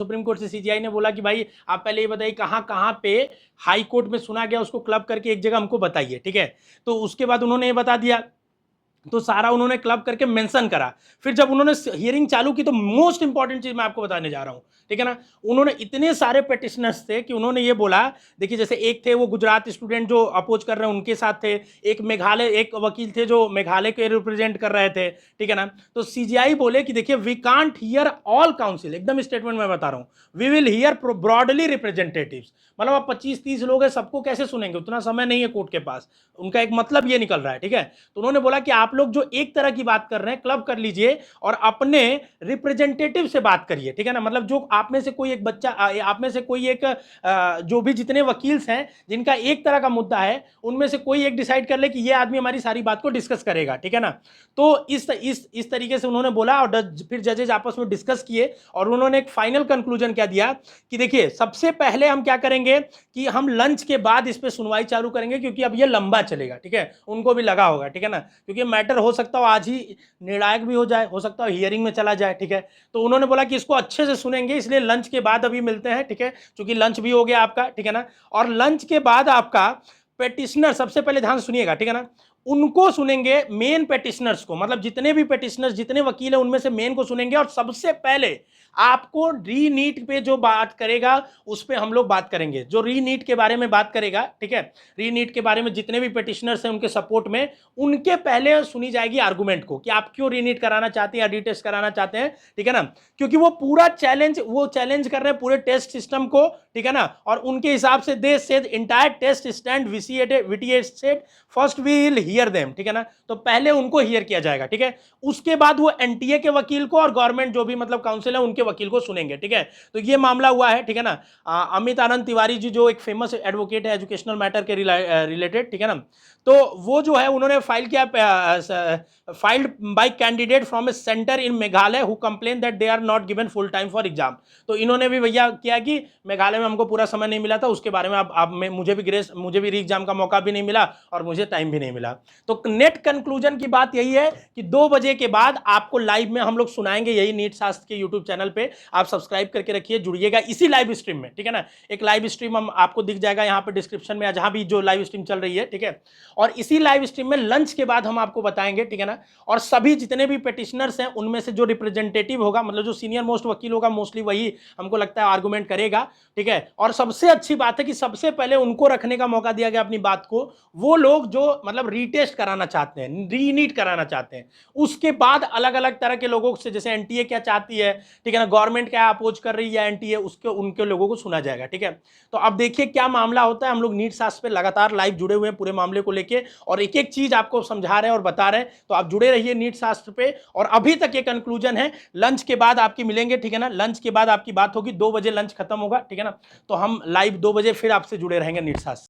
Supreme court से CGI ने बोला कि भाई आप पहले ये बताइए कहाँ कहाँ पे हाई कोर्ट में सुना गया, उसको क्लब करके एक जगह हमको बताइए, ठीक है। तो उसके बाद उन्होंने ये बता दिया, तो सारा उन्होंने क्लब करके मेंशन करा। फिर जब उन्होंने हियरिंग चालू की तो मोस्ट इंपॉर्टेंट चीज मैं आपको बताने जा रहा हूं, ठीक है ना। उन्होंने इतने सारे पेटिशनर्स थे कि उन्होंने ये बोला, देखिए जैसे एक थे वो गुजरात स्टूडेंट जो अपोज कर रहे हैं उनके साथ थे, एक मेघालय, एक वकील थे जो मेघालय के रिप्रेजेंट कर रहे थे, ठीक है ना। तो सीजीआई बोले कि देखिए we can't hear all counsel, एकदम स्टेटमेंट में बता रहा हूं, we will hear broadly representatives. मतलब आप 25-30 लोग हैं, सबको कैसे सुनेंगे, उतना समय नहीं है कोर्ट के पास। उनका एक मतलब ये निकल रहा है, ठीक है। तो उन्होंने बोला कि आप लोग जो एक तरह की बात कर रहे हैं क्लब कर लीजिए और अपने रिप्रेजेंटेटिव से बात करिए, ठीक है ना। मतलब जो आप में से कोई एक बच्चा, आप में से कोई एक जो भी जितने वकील्स हैं जिनका एक तरह का मुद्दा है, उनमें से कोई एक डिसाइड कर ले कि ये आदमी हमारी सारी बात को डिस्कस करेगा, ठीक है ना। तो इस तरीके से उन्होंने बोला और फिर जजेज आपस में डिस्कस किए और उन्होंने एक फाइनल कंक्लूजन क्या दिया कि देखिए सबसे पहले हम क्या करेंगे कि हम लंच के बाद इस पे सुनवाई चालू करेंगे, क्योंकि अब ये लंबा चलेगा, ठीक है। उनको भी लगा होगा, ठीक है ना, क्योंकि मैटर हो सकता हो आज ही निर्णायक भी हो जाए, हो सकता हो हियरिंग में चला जाए, ठीक है। तो उन्होंने बोला कि इसको अच्छे से सुनेंगे, इसलिए लंच के बाद अभी मिलते हैं, ठीक है, क्योंकि लंच भी हो गया आपका, ठीक है ना। और लंच के बाद आपका पेटिशनर, सबसे पहले ध्यान सुनिएगा, ठीक है ना, उनको सुनेंगे, मेन पेटिशनर्स को, मतलब जितने भी पेटिशनर्स, जितने वकील हैं उनमें से मेन को सुनेंगे। और सबसे पहले आपको री नीट पे जो बात करेगा उस पे हम लोग बात करेंगे, जो री नीट के बारे में बात करेगा, ठीक है। री नीट के बारे में जितने भी पेटिशनर्स हैं उनके सपोर्ट में, उनके पहले सुनी जाएगी आर्गुमेंट को कि आप क्यों री नीट कराना चाहते हैं या रीटेस्ट कराना चाहते हैं, ठीक है ना। क्योंकि वो पूरा चैलेंज कर रहे हैं पूरे टेस्ट सिस्टम को, ठीक है ना। और उनके हिसाब से they said entire test stand vitiated said first we will hear them, ठीक है ना। तो पहले उनको हियर किया जाएगा, ठीक है। उसके बाद वो एनटीए के वकील को और गवर्नमेंट जो भी मतलब काउंसिल है उनके वकील को सुनेंगे, ठीक है। तो ये मामला हुआ है, ठीक है ना। अमित आनंद तिवारी जी जो एक फेमस एडवोकेट है एजुकेशनल मैटर के रिलेटेड, ठीक है ना। तो वो जो है उन्होंने फाइल किया, filed by candidate from a centre in Meghalaya who complain that they are not given full time for exam. तो इन्होंने भी भैया किया कि मेघालय में हमको पूरा समय नहीं मिला था, उसके बारे में अब मुझे भी री एग्जाम का मौका भी नहीं मिला और मुझे टाइम भी नहीं मिला। तो नेट कंक्लूजन की बात यही है कि 2 बजे के बाद आपको लाइव में हम लोग सुनाएंगे, यही नीट शास्त्र के यूट्यूब चैनल पे। आप सब्सक्राइब करके रखिए, जुड़िएगा इसी लाइव स्ट्रीम में, ठीक है ना। एक लाइव स्ट्रीम हम आपको दिख जाएगा यहाँ पे डिस्क्रिप्शन में, जहां भी जो लाइव स्ट्रीम चल रही है, ठीक है। और इसी लाइव स्ट्रीम में लंच के बाद हम आपको बताएंगे, ठीक है ना। और सभी जितने भी पेटिशनर्स हैं उनमें से जो रिप्रेजेंटेटिव होगा, मतलब जो सीनियर मोस्ट वकील होगा, मोस्टली वही हमको लगता है आर्गुमेंट करेगा, ठीक है। और सबसे अच्छी बात है कि सबसे पहले उनको रखने का मौका दिया गया अपनी बात को, वो लोग जो मतलब रीटेस्ट कराना चाहते हैं, रीनीट कराना चाहते हैं। उसके बाद अलग अलग तरह के लोगों से, जैसे एनटीए क्या चाहती है, ठीक है ना, गवर्नमेंट क्या अपोज कर रही है एनटीए, उसके उनके लोगों को सुना जाएगा, ठीक है। तो अब देखिए क्या मामला होता है। हम लोग नीट शास्त्र पे लगातार लाइव जुड़े हुए हैं पूरे मामले को लेके, और एक एक चीज आपको समझा रहे हैं और बता रहे हैं। तो आप जुड़े रहिए नीट शास्त्र पे। और अभी तक ये कंक्लूजन है, लंच के बाद आपकी मिलेंगे, ठीक है ना, लंच के बाद आपकी बात होगी, 2 बजे लंच खत्म होगा, ठीक है ना। तो हम लाइव 2 बजे फिर आपसे जुड़े रहेंगे नीट शास्त्र।